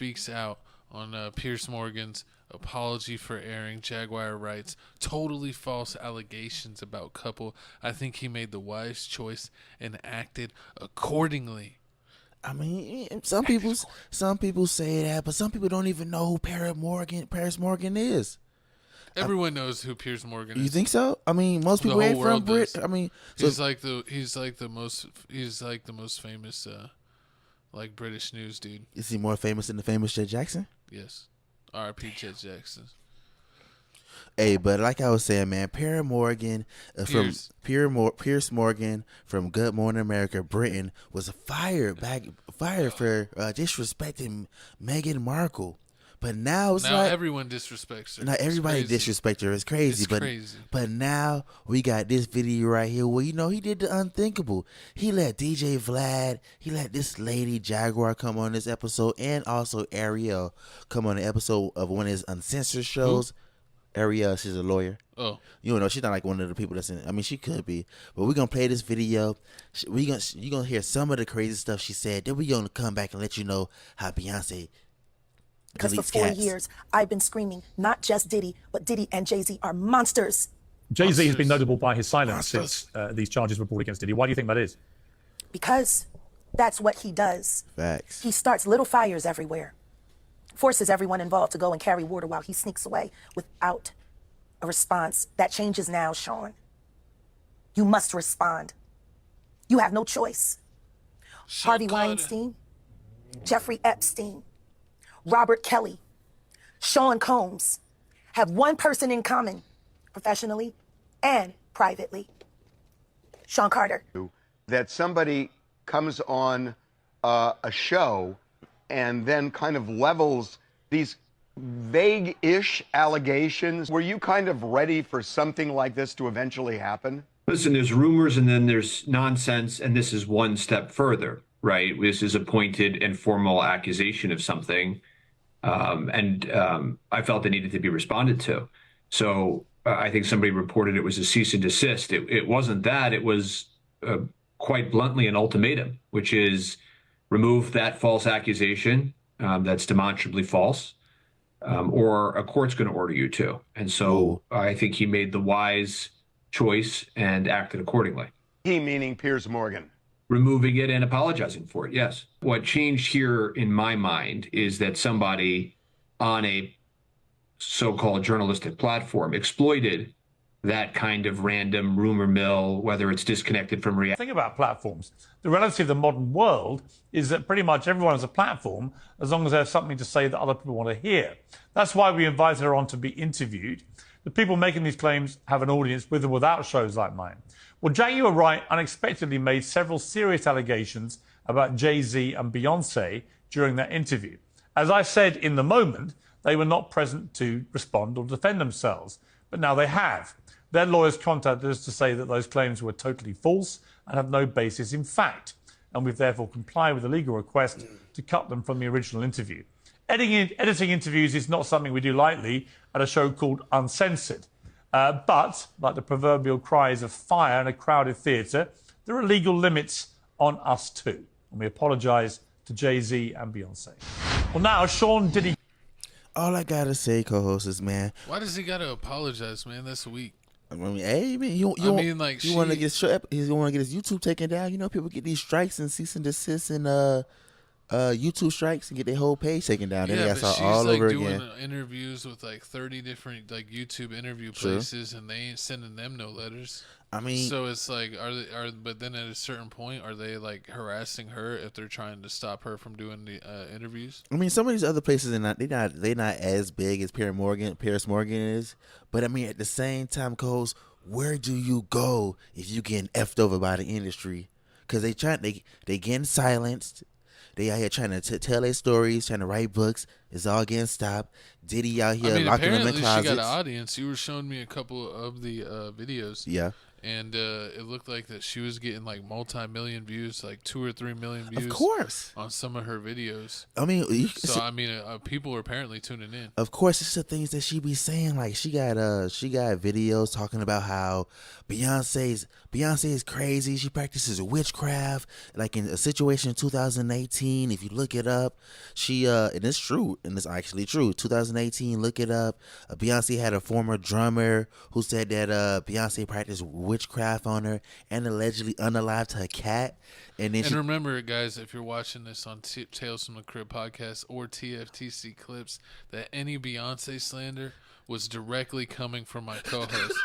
speaks out on Piers Morgan's apology for airing Jaguar writes totally false allegations about couple. I think he made the wise choice and acted accordingly. I mean, some people say that, but some people don't even know who Paris Morgan is. Everyone knows who Piers Morgan is. You think so? I mean, most people ain't from Brit. I mean, he's like the most famous like British news dude. Is he more famous than the famous Jet Jackson? Yes. R.I.P. Jet Jackson. Hey, but like I was saying, man, Piers Morgan from Good Morning America, Britain, was fired for disrespecting Meghan Markle. But now it's like everyone disrespects her. Now everybody disrespects her. It's crazy. But now we got this video right here where he did the unthinkable. He let DJ Vlad, he let this lady Jaguar come on this episode, and also Ariel come on the episode of one of his uncensored shows. Who? Ariel, she's a lawyer. Oh, she's not like one of the people that's in. I mean, she could be, but we're gonna play this video. You're gonna hear some of the crazy stuff she said. Then we're gonna come back and let you know how Beyonce. Because for 4 years, I've been screaming, not just Diddy, but Diddy and Jay-Z are monsters. Jay-Z has been notable by his silence since these charges were brought against Diddy. Why do you think that is? Because that's what he does. Facts. He starts little fires everywhere, forces everyone involved to go and carry water while he sneaks away without a response. That changes now, Sean. You must respond. You have no choice. Harvey Weinstein, Jeffrey Epstein, Robert Kelly, Sean Combs have one person in common, professionally and privately. Sean Carter. That somebody comes on a show and then kind of levels these vague-ish allegations. Were you kind of ready for something like this to eventually happen? Listen, there's rumors and then there's nonsense, and this is one step further, right? This is a pointed and formal accusation of something. I felt it needed to be responded to. So I think somebody reported it was a cease and desist. It wasn't that. It was quite bluntly an ultimatum, which is remove that false accusation that's demonstrably false, or a court's going to order you to. And so I think he made the wise choice and acted accordingly. He meaning Piers Morgan. Removing it and apologizing for it, yes. What changed here in my mind is that somebody on a so-called journalistic platform exploited that kind of random rumor mill, whether it's disconnected from reality. The thing about platforms, the reality of the modern world is that pretty much everyone has a platform as long as there's something to say that other people want to hear. That's why we invited her on to be interviewed. The people making these claims have an audience with or without shows like mine. Well, Jaguar Wright unexpectedly made several serious allegations about Jay-Z and Beyoncé during that interview. As I said in the moment, they were not present to respond or defend themselves, but now they have. Their lawyers contacted us to say that those claims were totally false and have no basis in fact, and we've therefore complied with the legal request to cut them from the original interview. Editing interviews is not something we do lightly at a show called Uncensored. But, like the proverbial cries of fire in a crowded theatre, there are legal limits on us too. And we apologise to Jay-Z and Beyonce. Well, now, Sean Diddy. All I gotta say, co-host, is, man. Why does he gotta apologize, man? That's weak. I mean, hey, man, you want to get his YouTube taken down. People get these strikes and cease and desist and YouTube strikes and get their whole page taken down. Yeah, then but she's all like over doing again. interviews with like 30 different like YouTube interview places, and they ain't sending them no letters. I mean, so it's like, but then at a certain point, are they like harassing her if they're trying to stop her from doing the interviews? I mean, some of these other places they're not as big as Piers Morgan is, but I mean at the same time, Coles, where do you go if you getting effed over by the industry? Because they getting silenced. They out here trying to tell their stories, trying to write books. It's all getting stopped. Diddy out here locking them in closets. She got an audience. You were showing me a couple of the videos. Yeah. and it looked like that she was getting like multi-million views, like 2 or 3 million views. Of course. On some of her videos. I mean, People are apparently tuning in. Of course, it's the things that she be saying. Like she got videos talking about how Beyonce is crazy. She practices witchcraft. Like in a situation in 2018, if you look it up, she and it's true, and it's actually true. 2018, look it up. Beyonce had a former drummer who said that Beyonce practiced witchcraft on her and allegedly unalived her cat. And remember, guys, if you're watching this on Tales from the Crib podcast or TFTC clips, that any Beyonce slander was directly coming from my co-host.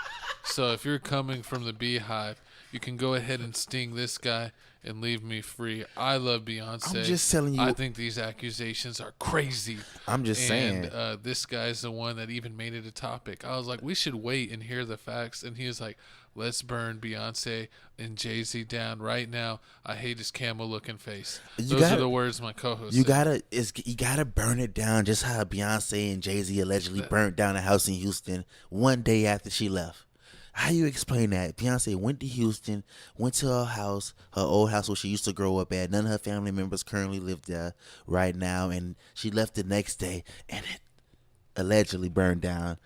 So if you're coming from the Beehive, you can go ahead and sting this guy and leave me free. I love Beyonce. I'm just telling you. I think these accusations are crazy. I'm just saying. And this guy's the one that even made it a topic. I was like, we should wait and hear the facts. And he was like, let's burn Beyonce and Jay-Z down right now. I hate his camel-looking face. Those are the words my co-host said. You gotta burn it down, just how Beyonce and Jay-Z allegedly burnt down a house in Houston one day after she left. How you explain that? Beyonce went to Houston, went to her house, her old house where she used to grow up at. None of her family members currently live there right now, and she left the next day, and it allegedly burned down.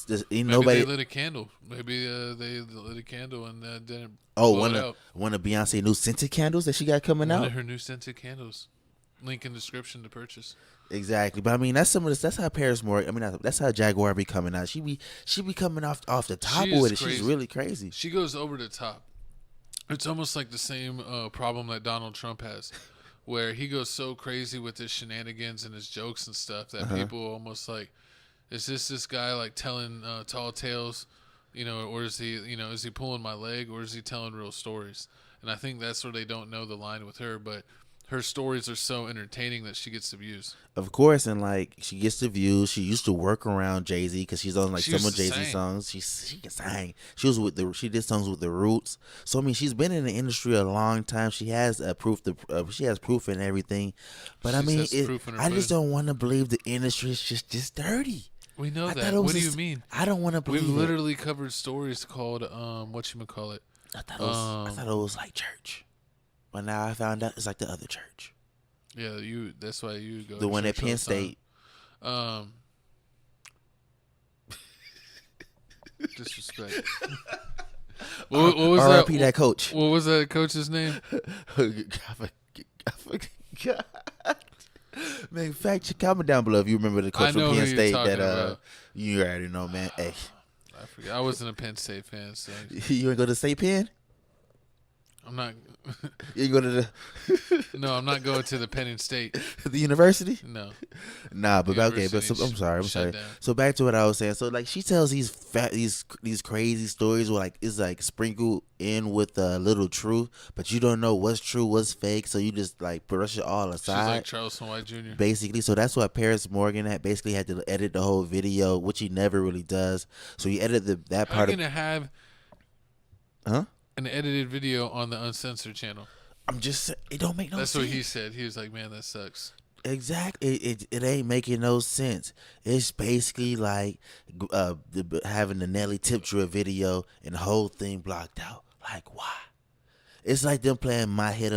Maybe they lit a candle. Maybe they lit a candle and didn't. One of Beyonce's new scented candles that she got coming out. One of her new scented candles. Link in description to purchase. Exactly, but I mean that's that's how Paris Morgan. I mean that's how Jaguar be coming out. She be coming off the top with it. She's really crazy. She goes over the top. It's almost like the same problem that Donald Trump has, where he goes so crazy with his shenanigans and his jokes and stuff that people almost like, is this guy like telling tall tales, or is he pulling my leg, or is he telling real stories? And I think that's where they don't know the line with her, but her stories are so entertaining that she gets the views. Of course, and like she gets the views. She used to work around Jay-Z because she's on like some of Jay-Z songs. She can sing. She did songs with the Roots. So I mean, she's been in the industry a long time. She has proof. She has proof and everything. But I mean, I just don't want to believe the industry is just dirty. We know that. What do you mean? I don't want to believe. We've literally covered stories called whatchamacallit. I thought it was like church. But now I found out it's like the other church. Yeah, that's why you go. The one at Penn State. Disrespect. what was R.I.P. that coach. What was that coach's name? I forgot. Man, comment down below if you remember the coach from Penn State that you already know, man. Hey, I forget. I wasn't a Penn State fan, so you ain't go to State Penn? I'm not. You go to the? No, I'm not going to the Penn and State. The university? No. Nah, but okay. But I'm sorry. Down. So back to what I was saying. So like she tells these crazy stories where like it's like sprinkled in with a little truth, but you don't know what's true, what's fake. So you just like brush it all aside. She's like Charleston White Jr. Basically, so that's why Paris Morgan had to edit the whole video, which he never really does. So he edited that part. How are you gonna have? Huh? An edited video on the Uncensored channel. I'm just it don't make no sense. That's what he said. He was like, man, that sucks. Exactly. It ain't making no sense. It's basically like having the Nelly Tiptree video and the whole thing blocked out. Like, why? It's like them playing My Hit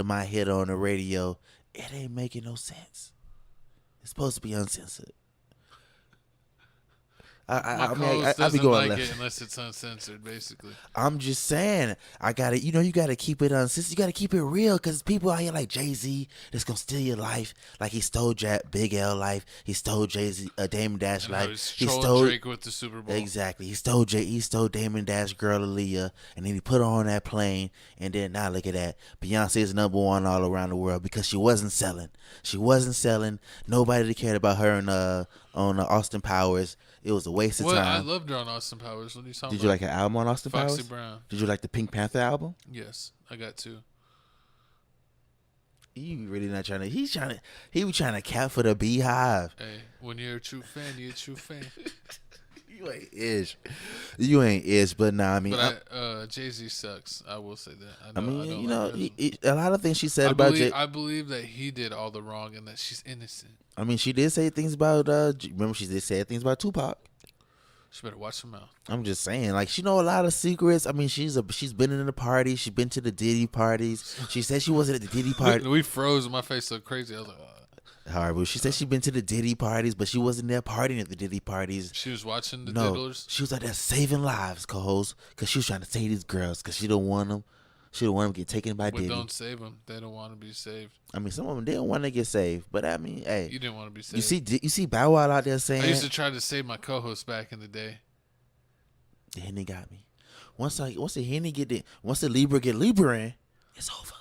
on the radio. It ain't making no sense. It's supposed to be uncensored. I be going like it unless it's uncensored, basically. I'm just saying, you gotta keep it uncensored. You gotta keep it real, because people out here like Jay-Z that's gonna steal your life, like he stole Big L life, he stole Damon Dash life, he stole Drake with the Super Bowl. Exactly, he stole Damon Dash girl Aaliyah, and then he put her on that plane, and then now look at that, Beyonce is number one all around the world because she wasn't selling. Nobody cared about her on Austin Powers. It was a waste of time. I loved her on Austin Powers. What are you talking about? Did you like her album on Austin Powers? Foxy Brown. Did you like the Pink Panther album? Yes, I got two. You really not trying to. He was trying to cap for the Beehive. Hey, when you're a true fan, you're a true fan. You ain't ish, but nah. I mean, Jay-Z sucks. I will say that. A lot of things she said about Jay. I believe that he did all the wrong and that she's innocent. I mean, she did say things about. Remember, she did say things about Tupac. She better watch her mouth. I'm just saying, like, she know a lot of secrets. I mean, she's been in the party. She's been to the Diddy parties. She said she wasn't at the Diddy party. We froze. My face looked crazy. I was like, Horrible. She said she'd been to the Diddy parties, but she wasn't there partying at the Diddy parties. she was watching the No, diddlers. she was out there saving lives, co-host, because she was trying to save these girls, because she don't want them. She don't want them to get taken by But Diddy. don't save them. They don't want to be saved. I mean, some of them, they don't want to get saved. But, I mean, hey. You didn't want to be saved. You see Bow Wow out there saying. I used to try to save my co-host back in the day. The Henny got me. Once the Libra get Libra in, it's over.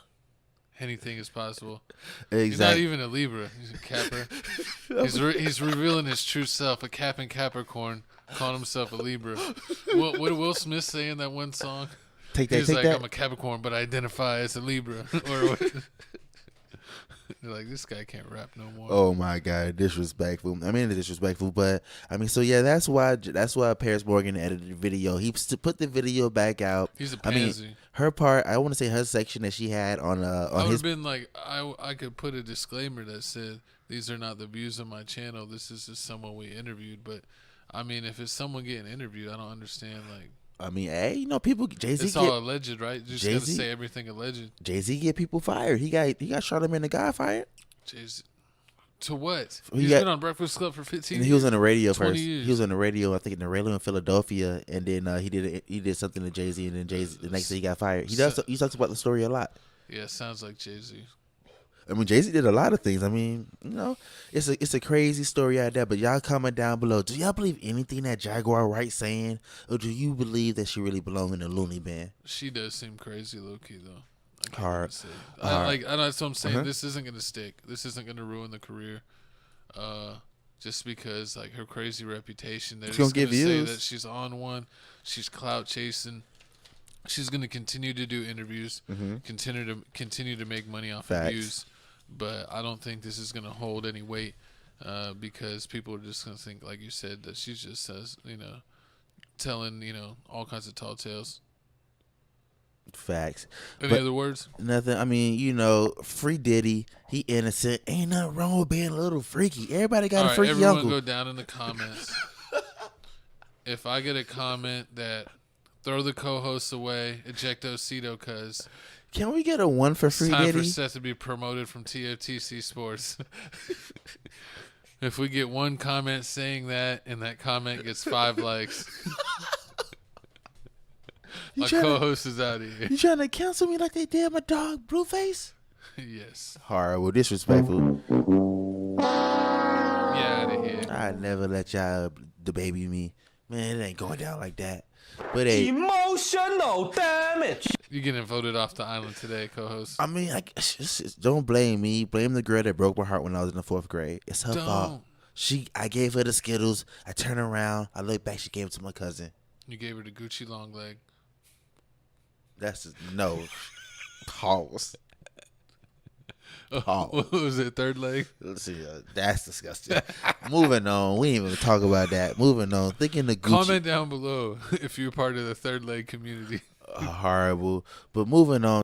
Anything is possible. Exactly. He's not even a Libra. He's a Capper. He's revealing his true self, a Cap and Capricorn, calling himself a Libra. What did Will Smith say in that one song? He's like, I'm a Capricorn, but I identify as a Libra. Or what? They're like, this guy can't rap no more. Oh my God, disrespectful. I mean, disrespectful, but I mean, so yeah, that's why Paris Morgan edited the video. He put the video back out. He's a pansy. I mean, her part. I want to say her section that she had on I would his. have been like, I could put a disclaimer that said, these are not the views of my channel. This is just someone we interviewed. But I mean, if it's someone getting interviewed, I don't understand. Like, I mean, hey, you know, people. Jay-Z it's all alleged, right? You just gotta Jay-Z, say everything alleged. Jay-Z get people fired. He got Charlamagne the God fired. Jay-Z. To what? He's been on Breakfast Club for 15 years. He was on the radio 20 first. years. He was on the radio, I think, in the radio in Philadelphia, and then he did something to Jay-Z, and then Jay-Z the next day he got fired. He talks about the story a lot. Yeah, sounds like Jay-Z. I mean, Jay-Z did a lot of things. I mean, you know, it's a crazy story out there. But y'all comment down below. Do y'all believe anything that Jaguar Wright saying, or do you believe that she really belongs in the loony bin? She does seem crazy, low-key, though. Hard. That's what I'm saying. This isn't gonna stick. This isn't gonna ruin the career. Just because like her crazy reputation, they're just gonna say that she's on one. She's clout chasing. She's gonna continue to do interviews, continue to make money off of views. But I don't think this is gonna hold any weight because people are just gonna think, like you said, that she just says, telling all kinds of tall tales. Facts. Any other words? Nothing. I mean, free Diddy. He innocent. Ain't nothing wrong with being a little freaky. Everybody got a freaky everyone uncle. Go down in the comments. If I get a comment that throw the co-hosts away, ejecto Cito, cuz can we get a one for free time Diddy? for Seth to be promoted from TFTC Sports. If we get one comment saying that, and that comment gets 5 likes. My co-host is out of here. You trying to cancel me like they did my dog Blueface? Yes. Horrible, disrespectful. Yeah, out of here. I never let y'all baby me. Man, it ain't going down like that. But hey, emotional damage. You getting voted off the island today, co-host. I mean, don't blame me. Blame the girl that broke my heart when I was in the 4th grade. It's her fault. I gave her the Skittles. I turned around. I looked back. She gave it to my cousin. You gave her the Gucci long leg. No. Pause. What was it, 3rd leg? Let's see. That's disgusting. Moving on. We ain't even talk about that. Moving on. Thinking the Gucci. Comment down below if you're part of the 3rd leg community. Horrible. But moving on.